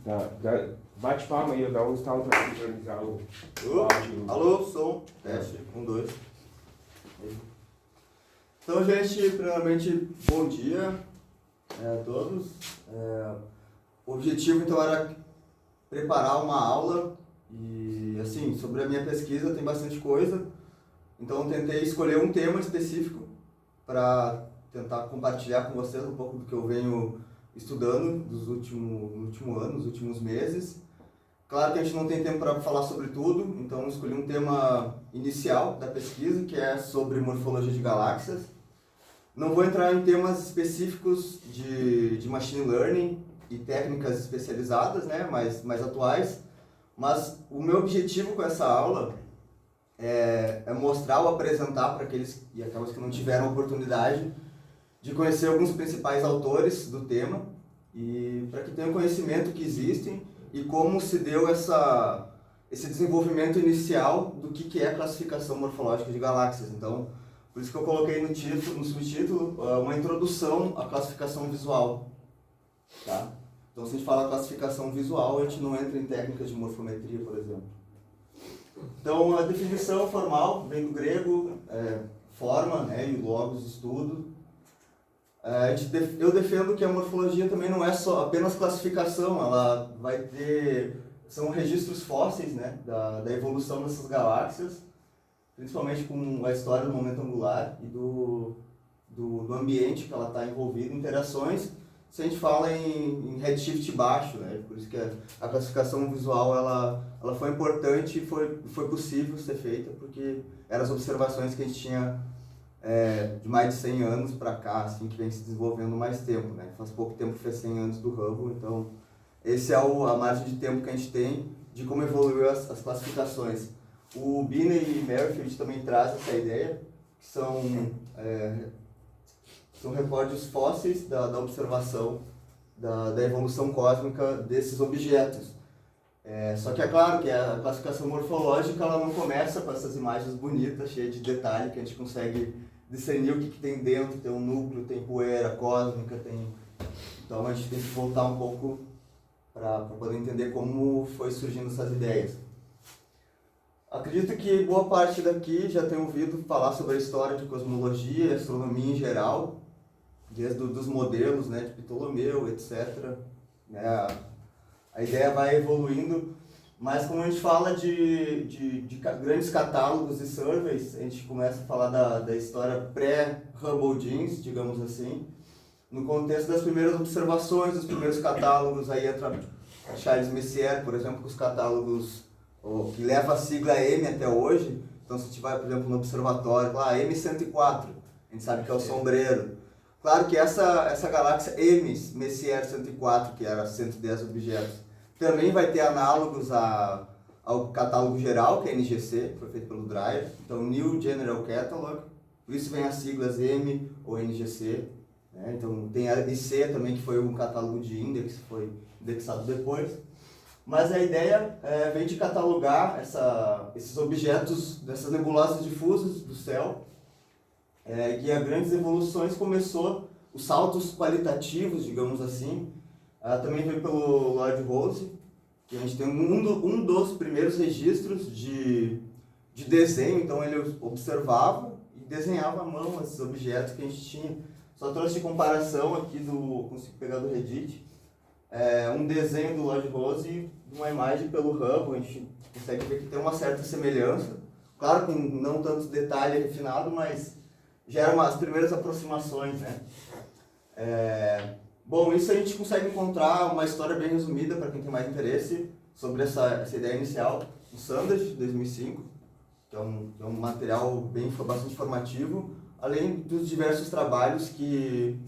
Tá, bate palma aí, dá um estalo pra sincronizar o áudio. Alô, som, teste, 1, 2. Então, gente, primeiramente, bom dia a todos. O objetivo, então, era preparar uma aula e, assim, sobre a minha pesquisa tem bastante coisa. Então, eu tentei escolher um tema específico para tentar compartilhar com vocês um pouco do que eu venho estudando no último ano, nos últimos meses. Claro que a gente não tem tempo para falar sobre tudo, então escolhi um tema inicial da pesquisa, que é sobre morfologia de galáxias. Não vou entrar em temas específicos de machine learning e técnicas especializadas, né, mais atuais, mas o meu objetivo com essa aula é mostrar ou apresentar para aqueles e aquelas que não tiveram oportunidade de conhecer alguns principais autores do tema e para que tenham conhecimento que existem e como se deu esse desenvolvimento inicial do que é a classificação morfológica de galáxias. Então, por isso que eu coloquei no subtítulo, uma introdução à classificação visual. Tá? Então, se a gente fala classificação visual, a gente não entra em técnicas de morfometria, por exemplo. Então, a definição formal vem do grego, forma, né, e logos, estudo. Eu defendo que a morfologia também não é só apenas classificação, ela vai ter, são registros fósseis, né, da evolução dessas galáxias, principalmente com a história do momento angular e do ambiente que ela está envolvida, interações, se a gente fala em redshift baixo, né, por isso que a classificação visual ela foi importante e foi possível ser feita, porque eram as observações que a gente tinha de mais de 100 anos para cá, assim, que vem se desenvolvendo mais tempo, né? Faz pouco tempo que fez 100 anos do Hubble, então esse é a margem de tempo que a gente tem de como evoluiu as classificações. O Binney e Merrifield também trazem essa ideia, que são recórdios fósseis da observação da evolução cósmica desses objetos. Só que é claro que a classificação morfológica ela não começa com essas imagens bonitas, cheias de detalhe, que a gente consegue discernir o que tem dentro, tem um núcleo, tem poeira cósmica, então a gente tem que voltar um pouco para poder entender como foi surgindo essas ideias. Acredito que boa parte daqui já tem ouvido falar sobre a história de cosmologia e astronomia em geral, desde os modelos, né, de Ptolomeu, etc. A ideia vai evoluindo, mas como a gente fala de grandes catálogos e surveys, a gente começa a falar da história pré-Hubble Jeans, digamos assim, no contexto das primeiras observações, dos primeiros catálogos, aí entra Charles Messier, por exemplo, com os catálogos que leva a sigla M até hoje. Então, se a gente vai, por exemplo, no observatório, lá, M104, a gente sabe que é o sombreiro. Claro que essa galáxia M, Messier 104, que era 110 objetos, também vai ter análogos ao catálogo geral, que é NGC, que foi feito pelo Dreyer. Então, New General Catalog, por isso vem as siglas M ou NGC. Né? Então, tem a IC também, que foi um catálogo de index, que foi indexado depois. Mas a ideia vem de catalogar esses objetos, dessas nebulosas difusas do céu, e a grandes evoluções começou, os saltos qualitativos, digamos assim, também veio pelo Lloyd Rose, que a gente tem um dos primeiros registros de desenho, então ele observava e desenhava à mão esses objetos que a gente tinha. Só trouxe de comparação aqui, consigo pegar do Reddit, um desenho do Lloyd Rose e uma imagem pelo Hubble, a gente consegue ver que tem uma certa semelhança, claro com não tanto detalhe refinado, mas já eram as primeiras aproximações, né? Bom, isso a gente consegue encontrar uma história bem resumida para quem tem mais interesse sobre essa ideia inicial, no Sandage, de 2005, que é um material bastante informativo, além dos diversos trabalhos que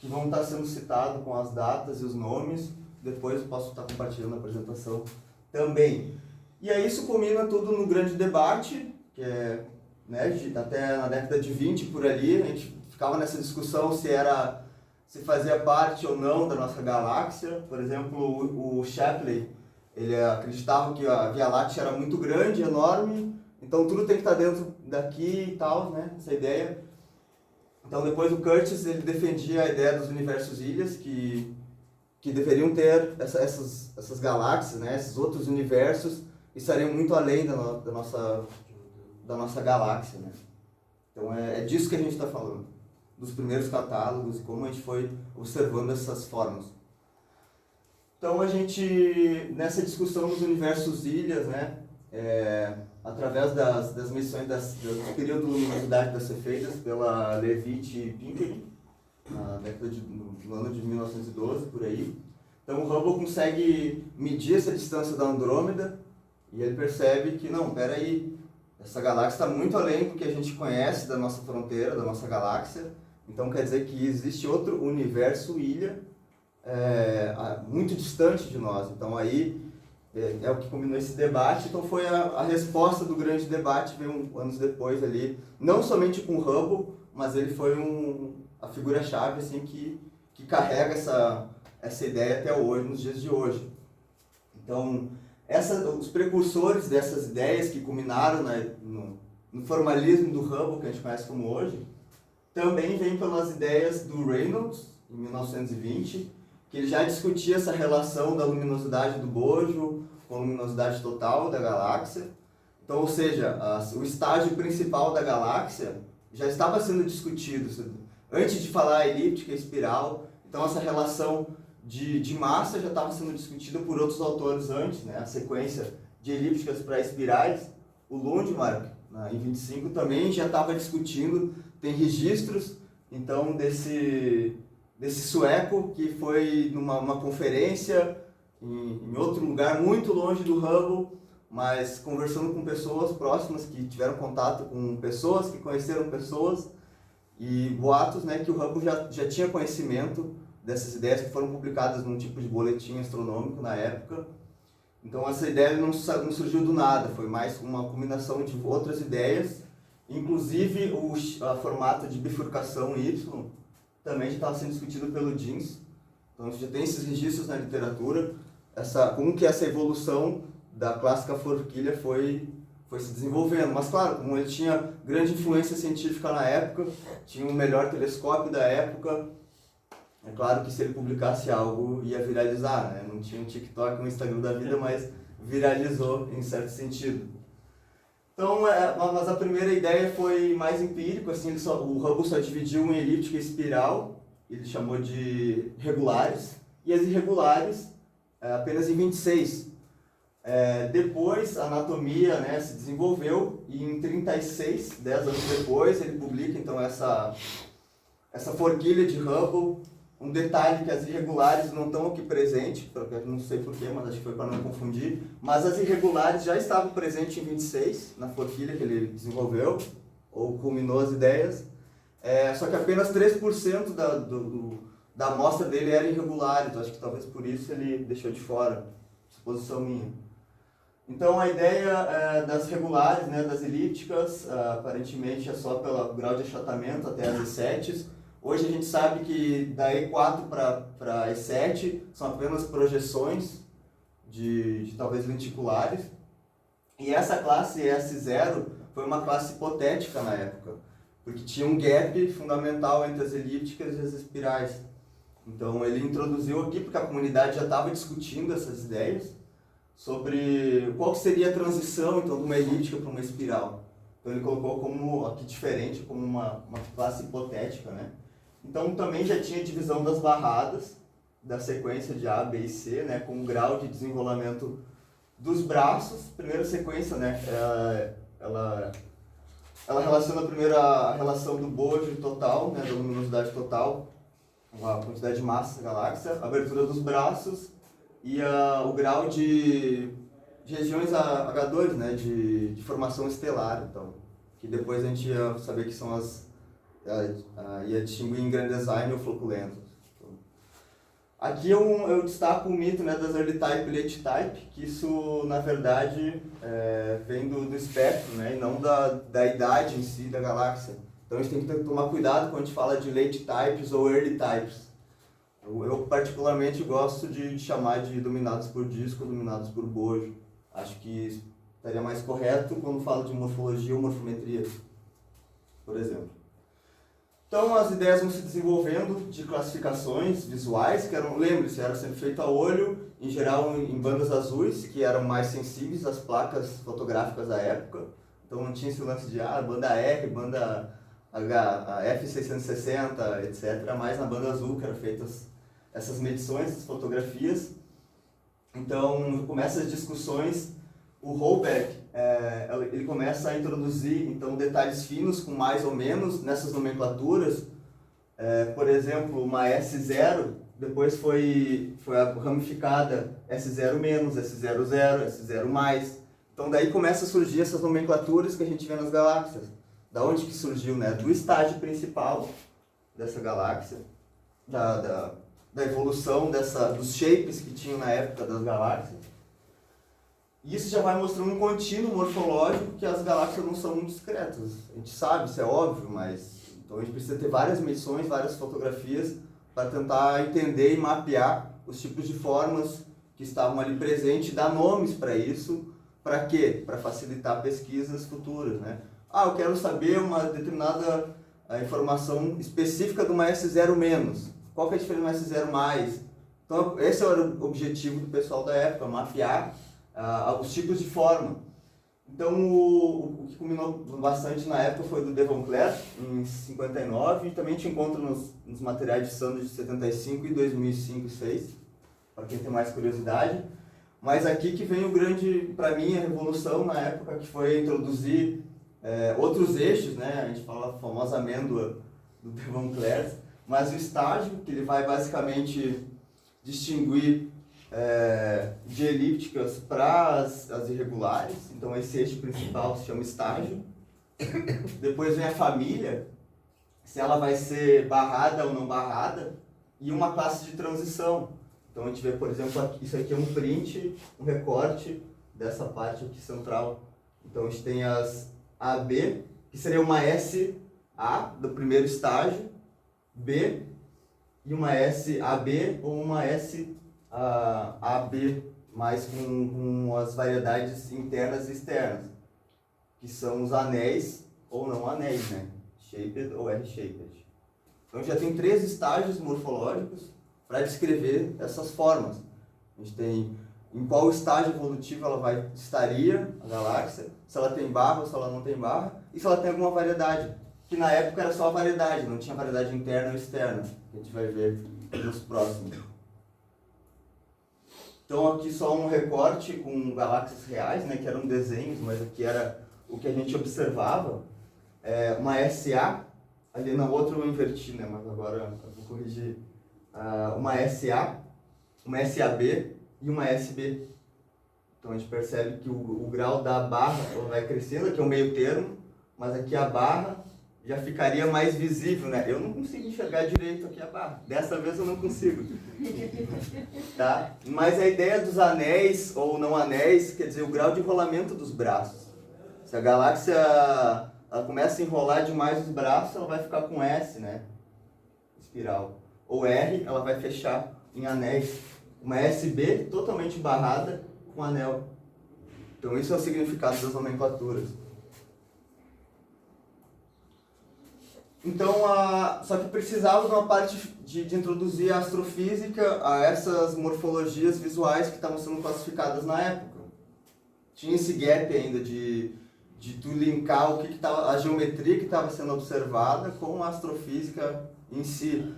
vão estar sendo citados com as datas e os nomes. Depois eu posso estar compartilhando a apresentação também. E aí isso culmina tudo no grande debate, que é, né, até na década de 20 por ali, a gente ficava nessa discussão se fazia parte ou não da nossa galáxia. Por exemplo, o Shapley, ele acreditava que a Via Láctea era muito grande, enorme, então tudo tem que estar dentro daqui e tal, né, essa ideia. Então depois o Curtis, ele defendia a ideia dos universos ilhas, que que deveriam ter essas galáxias, né, esses outros universos, estariam muito além da nossa galáxia, né? Então é disso que a gente está falando, dos primeiros catálogos e como a gente foi observando essas formas. Então a gente, nessa discussão dos universos ilhas, né, através das medições do período de luminosidade das ser feitas pela Leavitt e Pinckney, no ano de 1912, por aí. Então o Hubble consegue medir essa distância da Andrômeda e ele percebe que, não, peraí, essa galáxia está muito além do que a gente conhece da nossa fronteira, da nossa galáxia. Então quer dizer que existe outro universo ilha muito distante de nós. Então aí é o que combinou esse debate. Então foi a resposta do grande debate, veio anos depois ali, não somente com Hubble, mas ele foi a figura-chave assim, que carrega essa ideia até hoje, nos dias de hoje. Então, os precursores dessas ideias que culminaram no formalismo do Hubble, que a gente conhece como hoje, também vêm pelas ideias do Reynolds, em 1920, que ele já discutia essa relação da luminosidade do bojo com a luminosidade total da galáxia. Então, ou seja, o estágio principal da galáxia já estava sendo discutido antes de falar elíptica e espiral. Então, essa relação de massa já estava sendo discutida por outros autores antes, né? A sequência de elípticas para espirais. O Lundmark, em 25, também já estava discutindo, tem registros, então, desse sueco que foi numa conferência em outro lugar, muito longe do Hubble, mas conversando com pessoas próximas que tiveram contato com pessoas, que conheceram pessoas, e boatos, né, que o Hubble já tinha conhecimento dessas ideias que foram publicadas num tipo de boletim astronômico na época. Então essa ideia não surgiu do nada, foi mais uma combinação de outras ideias, inclusive o formato de bifurcação Y também já estava sendo discutido pelo Jeans. Então já tem esses registros na literatura, como que essa evolução da clássica forquilha foi se desenvolvendo. Mas claro, como ele tinha grande influência científica na época, tinha o melhor telescópio da época, é claro que se ele publicasse algo ia viralizar, né? Não tinha um TikTok, um Instagram da vida, mas viralizou em certo sentido. Então, mas a primeira ideia foi mais empírico, assim, o Hubble só dividiu em elíptica e espiral, ele chamou de regulares, e as irregulares apenas em 26. Depois a anatomia, né, se desenvolveu e em 36, 10 anos depois, ele publica então essa forquilha de Hubble. Um detalhe que as irregulares não estão aqui presentes, não sei porquê, mas acho que foi para não confundir, mas as irregulares já estavam presentes em 26, na forquilha que ele desenvolveu, ou culminou as ideias, só que apenas 3% da amostra dele era irregular, então acho que talvez por isso ele deixou de fora, suposição minha. Então a ideia das regulares, né, das elípticas, aparentemente é só pelo grau de achatamento até as E7. Hoje a gente sabe que da E4 para E7 são apenas projeções de talvez lenticulares. E essa classe S0 foi uma classe hipotética na época, porque tinha um gap fundamental entre as elípticas e as espirais. Então ele introduziu aqui, porque a comunidade já estava discutindo essas ideias, sobre qual seria a transição então, de uma elíptica para uma espiral. Então ele colocou como aqui diferente, como uma classe hipotética, né? Então também já tinha divisão das barradas, da sequência de A, B e C, né, com o grau de desenrolamento dos braços. Primeira sequência, né, ela relaciona primeiro a relação do bojo total, né, da luminosidade total, a quantidade de massa da galáxia, a abertura dos braços e o grau de regiões H2, né, de formação estelar, então, que depois a gente ia saber que são ia distinguir em Grandesign ou floculentos. Aqui eu destaco o mito, né, das early type e late type, que isso, na verdade, vem do espectro, né, e não da idade em si da galáxia. Então a gente tem que tomar cuidado quando a gente fala de late types ou early types. Eu particularmente gosto de chamar de dominados por disco ou dominados por bojo. Acho que estaria mais correto quando falo de morfologia ou morfometria, por exemplo. Então as ideias vão se desenvolvendo de classificações visuais, que eram, lembre-se, era sempre feito a olho, em geral em bandas azuis, que eram mais sensíveis às placas fotográficas da época. Então não tinha esse lance de banda R, banda H, a F660, etc. Era mais na banda azul que eram feitas essas medições, essas fotografias. Então começa as discussões. O Holberg, ele começa a introduzir então detalhes finos com mais ou menos nessas nomenclaturas. Por exemplo, uma S0 depois foi ramificada S0-, S00, S0+. Então daí começa a surgir essas nomenclaturas que a gente vê nas galáxias. Da onde que surgiu, né? Do estágio principal dessa galáxia, da evolução dos shapes que tinham na época das galáxias. E isso já vai mostrando um contínuo morfológico que as galáxias não são muito discretas. A gente sabe, isso é óbvio, mas então a gente precisa ter várias medições, várias fotografias para tentar entender e mapear os tipos de formas que estavam ali presentes e dar nomes para isso. Para quê? Para facilitar pesquisas futuras, né? Eu quero saber uma determinada informação específica de uma S0-. Qual que é a diferença de uma S0+. Então esse era o objetivo do pessoal da época, mapear os tipos de forma. Então, o que culminou bastante na época foi do Devon Clare, em 59, e também te encontra nos materiais de Sanders de 75 e 2005 e 2006, para quem tem mais curiosidade. Mas aqui que vem o grande, para mim, a revolução na época, que foi introduzir outros eixos, né? A gente fala a famosa amêndoa do Devon Clare, mas o estágio, que ele vai basicamente distinguir de elípticas para as irregulares. Então esse eixo principal se chama estágio. Depois vem a família, se ela vai ser barrada ou não barrada, e uma classe de transição. Então a gente vê, por exemplo, aqui, isso aqui é um print, um recorte dessa parte aqui central. Então a gente tem as AB, que seria uma SA do primeiro estágio, B, e uma SAB ou uma AB, mais com as variedades internas e externas, que são os anéis ou não anéis, né? Shaped ou R-shaped. Então já tem 3 estágios morfológicos para descrever essas formas. A gente tem em qual estágio evolutivo ela estaria, a galáxia, se ela tem barra ou se ela não tem barra, e se ela tem alguma variedade, que na época era só a variedade, não tinha variedade interna ou externa, que a gente vai ver nos próximos. Então aqui só um recorte com galáxias reais, né, que eram desenhos, mas aqui era o que a gente observava. Uma SA, ali na outra eu inverti, né, mas agora eu vou corrigir. Uma SA, uma SAB e uma SB. Então a gente percebe que o grau da barra vai crescendo, aqui é o meio termo, mas aqui a barra já ficaria mais visível, né? Eu não consigo enxergar direito aqui a barra. Dessa vez eu não consigo. Tá? Mas a ideia dos anéis ou não anéis, quer dizer, o grau de enrolamento dos braços. Se a galáxia ela começa a enrolar demais os braços, ela vai ficar com S, né? Espiral. Ou R, ela vai fechar em anéis. Uma SB totalmente barrada com anel. Então isso é o significado das nomenclaturas. Então, só que precisava de uma parte de introduzir a astrofísica a essas morfologias visuais que estavam sendo classificadas na época. Tinha esse gap ainda de tu linkar o que tava, a geometria que estava sendo observada com a astrofísica em si.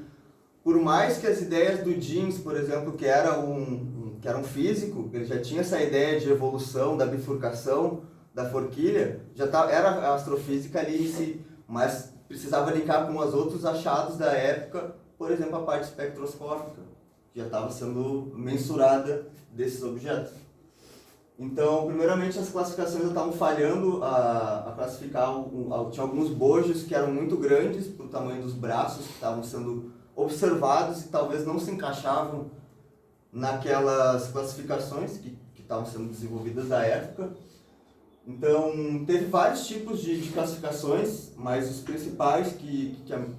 Por mais que as ideias do Jeans, por exemplo, que era um físico, ele já tinha essa ideia de evolução, da bifurcação, da forquilha, era a astrofísica ali em si, mas precisava linkar com os outros achados da época, por exemplo, a parte espectroscópica, que já estava sendo mensurada desses objetos. Então, primeiramente, as classificações já estavam falhando a classificar, tinha alguns bojos que eram muito grandes para o tamanho dos braços que estavam sendo observados e talvez não se encaixavam naquelas classificações que estavam sendo desenvolvidas da época. Então, teve vários tipos de classificações, mas os principais que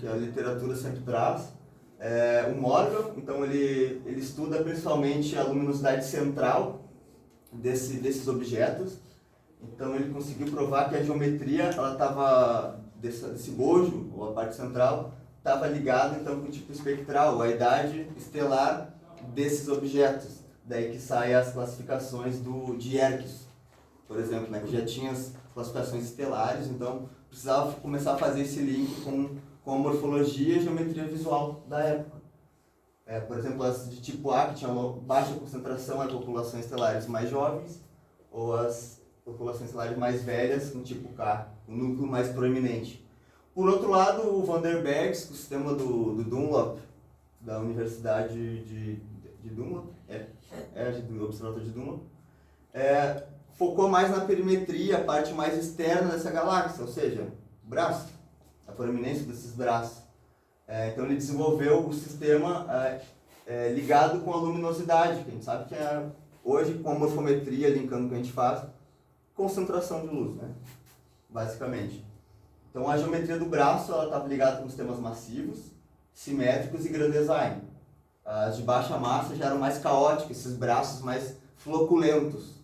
a literatura sempre traz é o Morgan. Então, ele estuda principalmente a luminosidade central desses objetos. Então, ele conseguiu provar que a geometria ela estava desse bojo, ou a parte central, estava ligado então com o tipo espectral, a idade estelar desses objetos. Daí que saem as classificações de Yerkes, por exemplo, né, que já tinha as classificações estelares, então precisava começar a fazer esse link com a morfologia e a geometria visual da época. Por exemplo, as de tipo A, que tinham uma baixa concentração, eram populações estelares mais jovens, ou as populações estelares mais velhas, com tipo K, um núcleo mais proeminente. Por outro lado, o Van der Bergs, o sistema do Dunlop, da Universidade de Dunlop, do Observatório de Dunlop, focou mais na perimetria, a parte mais externa dessa galáxia, ou seja, o braço, a proeminência desses braços. Então ele desenvolveu o sistema ligado com a luminosidade, que a gente sabe que hoje, com a morfometria, linkando o que a gente faz, concentração de luz, né? Basicamente. Então a geometria do braço estava ligada com sistemas massivos, simétricos e grand design. As de baixa massa já eram mais caóticas, esses braços mais floculentos.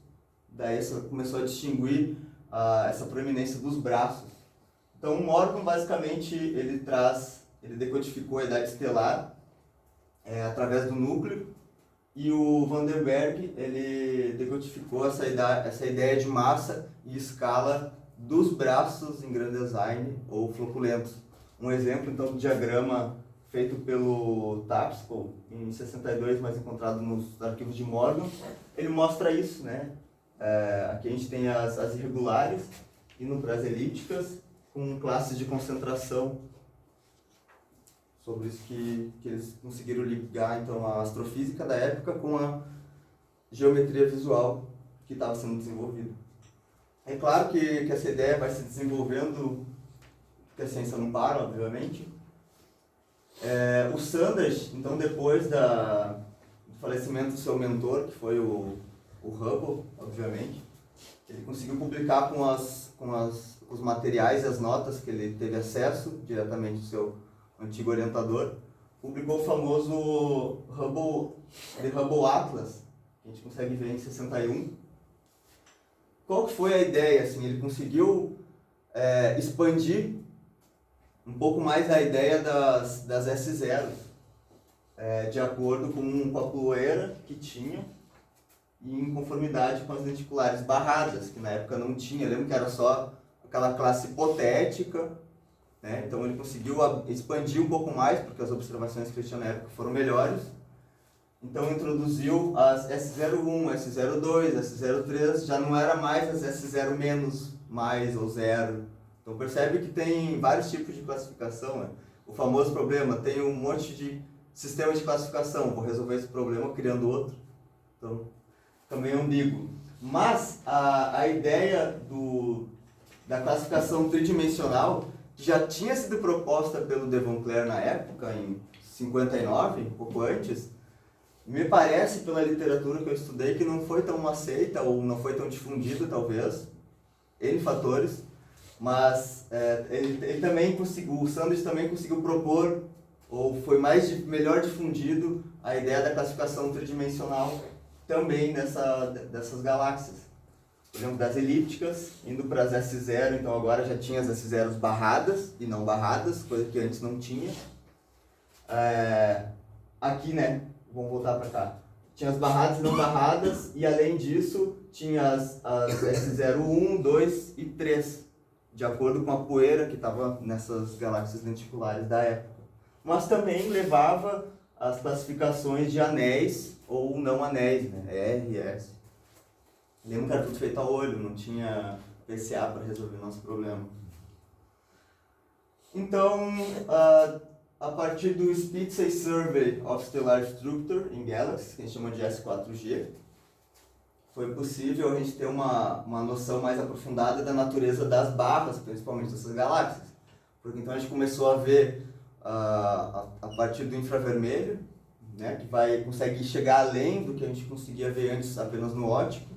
Daí você começou a distinguir essa proeminência dos braços. Então o Morgan basicamente ele decodificou a idade estelar através do núcleo, e o Van der Berg ele decodificou essa ideia de massa e escala dos braços em grand design ou floculentos. Um exemplo então do diagrama feito pelo Tapscott em 62, mas encontrado nos arquivos de Morgan, ele mostra isso, né? Aqui a gente tem as irregulares indo para as elípticas, com classes de concentração, sobre isso que eles conseguiram ligar então a astrofísica da época com a geometria visual que estava sendo desenvolvida. É claro que essa ideia vai se desenvolvendo, porque a ciência não para, obviamente. O Sanders, então, depois do falecimento do seu mentor, que foi o Hubble, obviamente, ele conseguiu publicar com os materiais e as notas que ele teve acesso diretamente do seu antigo orientador, publicou o famoso The Hubble Atlas, que a gente consegue ver em 61. Qual que foi a ideia? Assim, ele conseguiu expandir um pouco mais a ideia das S0, de acordo com a poeira que tinha e em conformidade com as lenticulares barradas, que na época não tinha. Eu lembro que era só aquela classe hipotética, né? Então ele conseguiu expandir um pouco mais, porque as observações que ele tinha na época foram melhores. Então introduziu as S01, S02, S03, já não era mais as S0 menos, mais ou zero. Então percebe que tem vários tipos de classificação, né? O famoso problema, tem um monte de sistema de classificação, vou resolver esse problema criando outro. Então também é ambíguo. Mas a ideia da classificação tridimensional, que já tinha sido proposta pelo Devon Clare na época, em 59, um pouco antes, me parece, pela literatura que eu estudei, que não foi tão aceita ou não foi tão difundida, talvez, N fatores, mas ele também conseguiu, o Sanders também conseguiu propor, ou foi melhor difundido, a ideia da classificação tridimensional também dessas galáxias. Por exemplo, das elípticas, indo para as S0, então agora já tinha as S0s barradas e não barradas, coisa que antes não tinha. Aqui, né, vamos voltar para cá. Tinha as barradas e não barradas, e além disso, tinha as S0, 1, 2 e 3, de acordo com a poeira que estava nessas galáxias lenticulares da época. Mas também levava as classificações de anéis ou não anéis, né, R, S. Lembra que era tudo feito a olho, não tinha PCA para resolver o nosso problema. Então, a partir do Spitzer Survey of Stellar Structure in Galaxies, que a gente chama de S4G, foi possível a gente ter uma noção mais aprofundada da natureza das barras, principalmente dessas galáxias. Porque então a gente começou a ver, a partir do infravermelho, né, que consegue chegar além do que a gente conseguia ver antes apenas no óptico.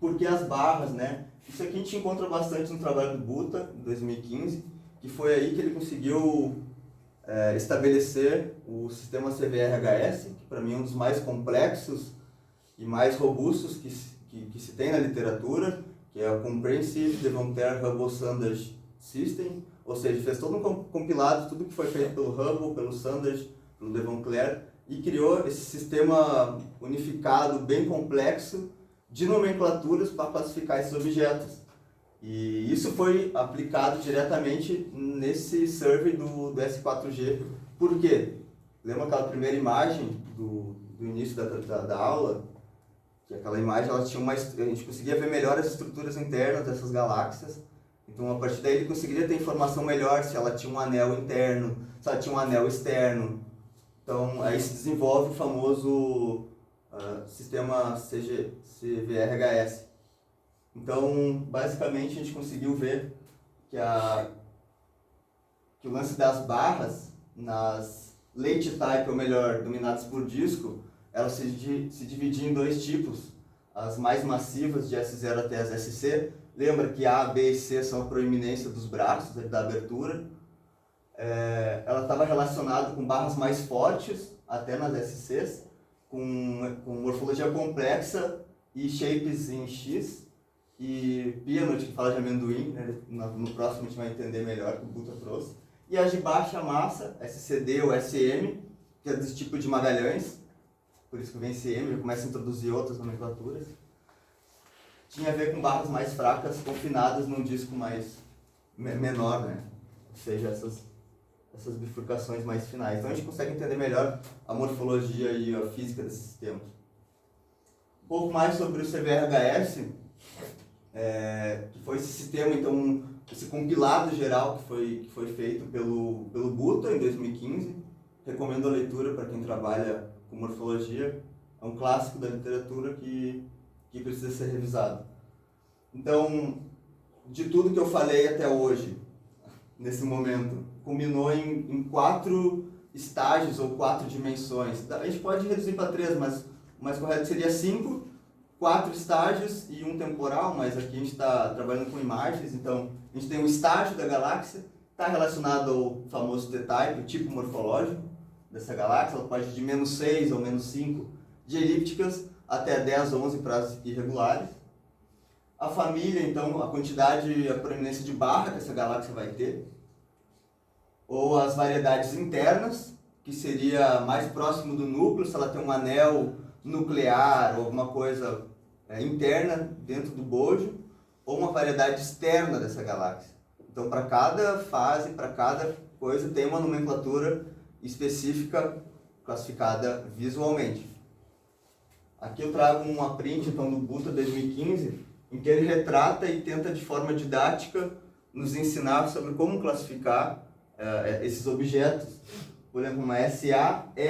Porque as barras, né? Isso aqui a gente encontra bastante no trabalho do Buta, em 2015, que foi aí que ele conseguiu estabelecer o sistema CVRHS, que para mim é um dos mais complexos e mais robustos que se tem na literatura, que é o Comprehensive Devon Clare Hubble Sanders System, Ou seja, fez todo um compilado, tudo que foi feito pelo Hubble, pelo Sanders, pelo Devon Clare, e criou esse sistema unificado, bem complexo, de nomenclaturas para classificar esses objetos. E isso foi aplicado diretamente nesse survey do S4G. Por quê? Lembra aquela primeira imagem do início da aula? Que aquela imagem, ela tinha a gente conseguia ver melhor as estruturas internas dessas galáxias. Então, a partir daí, ele conseguiria ter informação melhor se ela tinha um anel interno, se ela tinha um anel externo. Então, aí se desenvolve o famoso sistema CVRHS. Então, basicamente, a gente conseguiu ver que o lance das barras nas late type, ou melhor, dominadas por disco, elas se dividiam em dois tipos. As mais massivas, de S0 até as SC. Lembra que A, B e C são a proeminência dos braços, da abertura. Ela estava relacionada com barras mais fortes, até nas SCs, com morfologia complexa e shapes em X. E Peanut, que fala de amendoim, né? No próximo a gente vai entender melhor, que o Buta trouxe. E as de baixa massa, SCD ou SM, que é desse tipo de Magalhães, por isso que vem CM, já começa a introduzir outras nomenclaturas. Tinha a ver com barras mais fracas, confinadas num disco mais menor, né? Ou seja, essas bifurcações mais finais. Então a gente consegue entender melhor a morfologia e a física desses sistemas. Um pouco mais sobre o CVRHS, que foi esse sistema, então, esse compilado geral que foi feito pelo Buta em 2015. Recomendo a leitura para quem trabalha com morfologia. É um clássico da literatura que precisa ser revisado. Então, de tudo que eu falei até hoje, nesse momento, culminou em 4 estágios ou 4 dimensões. A gente pode reduzir para 3, mas o mais correto seria 5, 4 estágios e um temporal, mas aqui a gente está trabalhando com imagens. Então, a gente tem um estágio da galáxia, está relacionado ao famoso T-type, o tipo morfológico dessa galáxia. Ela pode ir de -6 ou -5 de elípticas até 10, 11 para irregulares. A família, então, a quantidade e a proeminência de barra que essa galáxia vai ter. Ou as variedades internas, que seria mais próximo do núcleo, se ela tem um anel nuclear ou alguma coisa interna dentro do bojo, ou uma variedade externa dessa galáxia. Então, para cada fase, para cada coisa, tem uma nomenclatura específica classificada visualmente. Aqui eu trago uma print então, do Buta 2015, em que ele retrata e tenta de forma didática nos ensinar sobre como classificar esses objetos. Por exemplo, uma SAR,S.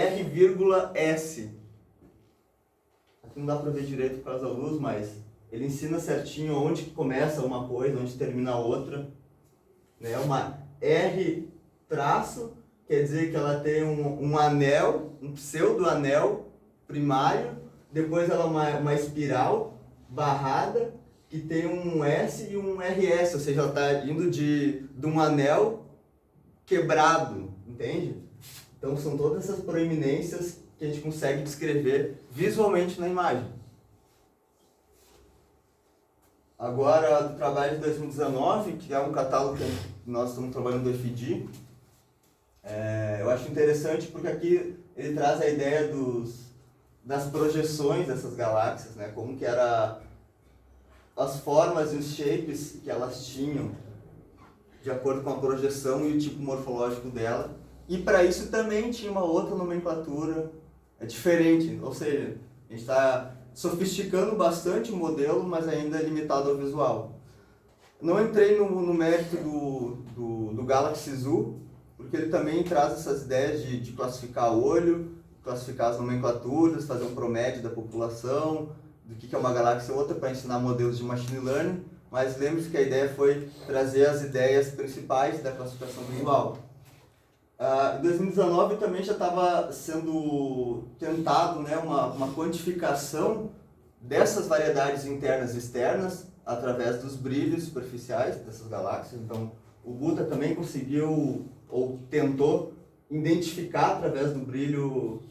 Aqui não dá para ver direito por causa da luz, mas ele ensina certinho onde começa uma coisa, onde termina a outra. Uma R traço quer dizer que ela tem um anel, um pseudo-anel primário, depois ela é uma espiral barrada, que tem um S e um RS, ou seja, ela está indo de um anel quebrado, entende? Então são todas essas proeminências que a gente consegue descrever visualmente na imagem. Agora, do trabalho de 2019, que é um catálogo que nós estamos trabalhando do FD, eu acho interessante porque aqui ele traz a ideia das projeções dessas galáxias, né? Como que era as formas e os shapes que elas tinham de acordo com a projeção e o tipo morfológico dela. E para isso também tinha uma outra nomenclatura diferente, ou seja, a gente está sofisticando bastante o modelo, mas ainda limitado ao visual. Não entrei no mérito do Galaxy Zoo, porque ele também traz essas ideias de classificar o olho, classificar as nomenclaturas, fazer um promédio da população, do que é uma galáxia ou outra, para ensinar modelos de machine learning, mas lembre-se que a ideia foi trazer as ideias principais da classificação visual. Em 2019 também já estava sendo tentado, né, uma quantificação dessas variedades internas e externas através dos brilhos superficiais dessas galáxias. Então, o Buta também conseguiu, ou tentou, identificar através do brilho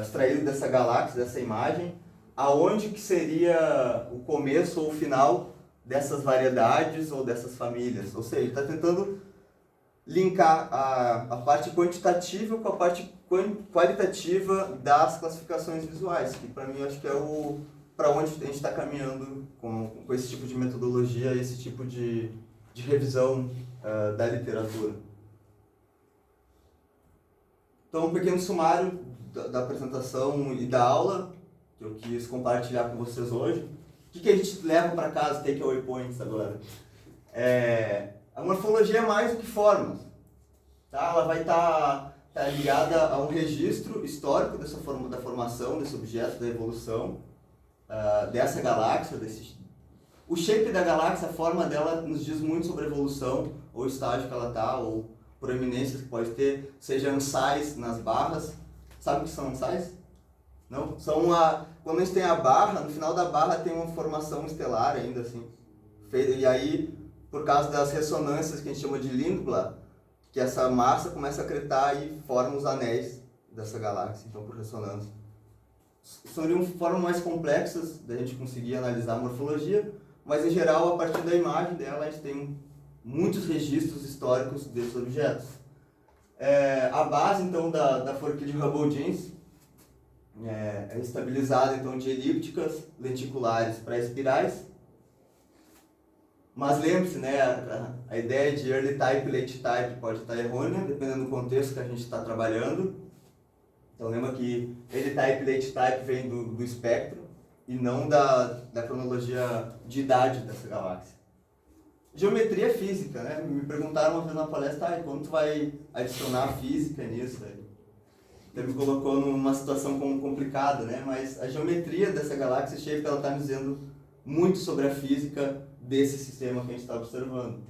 extraído dessa galáxia, dessa imagem, aonde que seria o começo ou o final dessas variedades ou dessas famílias. Ou seja, está tentando linkar a parte quantitativa com a parte qualitativa das classificações visuais, que para mim acho que é para onde a gente está caminhando com esse tipo de metodologia, esse tipo de revisão da literatura. Então, um pequeno sumário da apresentação e da aula, que eu quis compartilhar com vocês hoje. O que a gente leva para casa, takeaway points agora? A morfologia é mais do que formas. Tá? Ela vai estar ligada a um registro histórico da formação desse objeto, da evolução, dessa galáxia. O shape da galáxia, a forma dela, nos diz muito sobre a evolução, ou o estágio que ela está, ou proeminências que pode ter, seja ansais nas barras. Sabe o que são ansais? Não? Quando a gente tem a barra, no final da barra tem uma formação estelar ainda, assim. E aí, por causa das ressonâncias que a gente chama de Lindblad, que essa massa começa a acretar e forma os anéis dessa galáxia, então por ressonância. São formas mais complexas da gente conseguir analisar a morfologia, mas em geral, a partir da imagem dela, a gente tem muitos registros históricos desses objetos. A base, então, da forquilha de Hubble-Jeans é estabilizada, então, de elípticas lenticulares para espirais. Mas lembre-se, né, a ideia de early type e late type pode estar errônea, dependendo do contexto que a gente está trabalhando. Então, lembra que early type e late type vem do espectro e não da cronologia de idade dessa galáxia. Geometria física, né? Me perguntaram uma vez na palestra, quando tu vai adicionar física nisso? Então me colocou numa situação complicada, né? Mas a geometria dessa galáxia shape, ela está me dizendo muito sobre a física desse sistema que a gente está observando.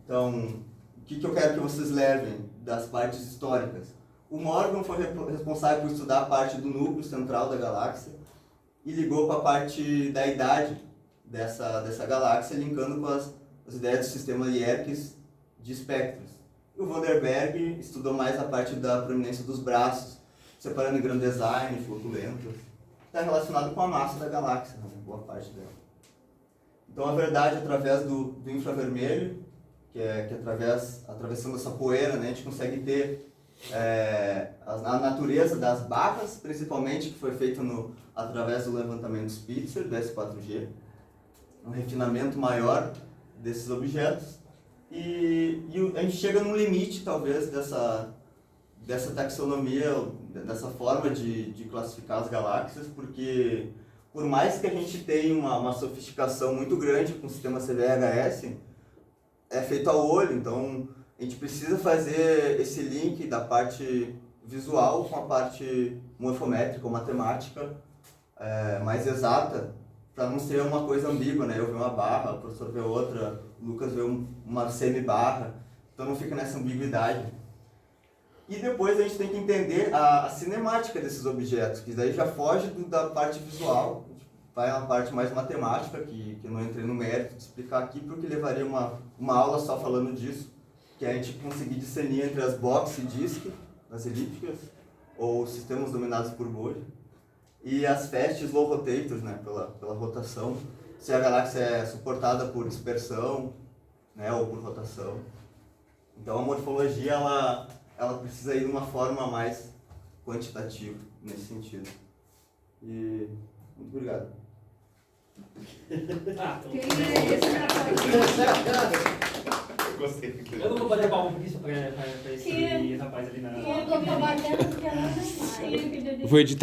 Então, o que eu quero que vocês levem das partes históricas? O Morgan foi responsável por estudar a parte do núcleo central da galáxia e ligou com a parte da idade dessa galáxia, linkando com as ideias do sistema Yerkes de espectros. O Vandenberg estudou mais a parte da proeminência dos braços, separando em grand design, flutulentos. Está relacionado com a massa da galáxia, né? Boa parte dela. Então, a verdade, através do infravermelho, que é atravessando essa poeira, né, a gente consegue ter a natureza das barras, principalmente, que foi feita através do levantamento Spitzer, do S4G, um refinamento maior desses objetos, e a gente chega num limite, talvez, dessa taxonomia, dessa forma de classificar as galáxias, porque por mais que a gente tenha uma sofisticação muito grande com o sistema CVHS, é feito ao olho, então a gente precisa fazer esse link da parte visual com a parte morfométrica ou matemática mais exata, para não ser uma coisa ambígua, né? Eu ver uma barra, o professor vê outra, o Lucas vê uma semi-barra, então não fica nessa ambiguidade. E depois a gente tem que entender a cinemática desses objetos, que daí já foge da parte visual, vai na parte mais matemática, que eu não entrei no mérito de explicar aqui, porque levaria uma aula só falando disso, que é a gente conseguir discernir entre as box e disk, as elípticas, ou sistemas dominados por bolha, e as fast slow rotators, né, pela rotação, se a galáxia é suportada por dispersão, né, ou por rotação. Então a morfologia ela precisa ir de uma forma mais quantitativa nesse sentido. E muito obrigado. Gostei. Eu não vou bater palma por isso pra esse rapaz ali na... Eu tô trabalhando porque ela não mais. Vou editar.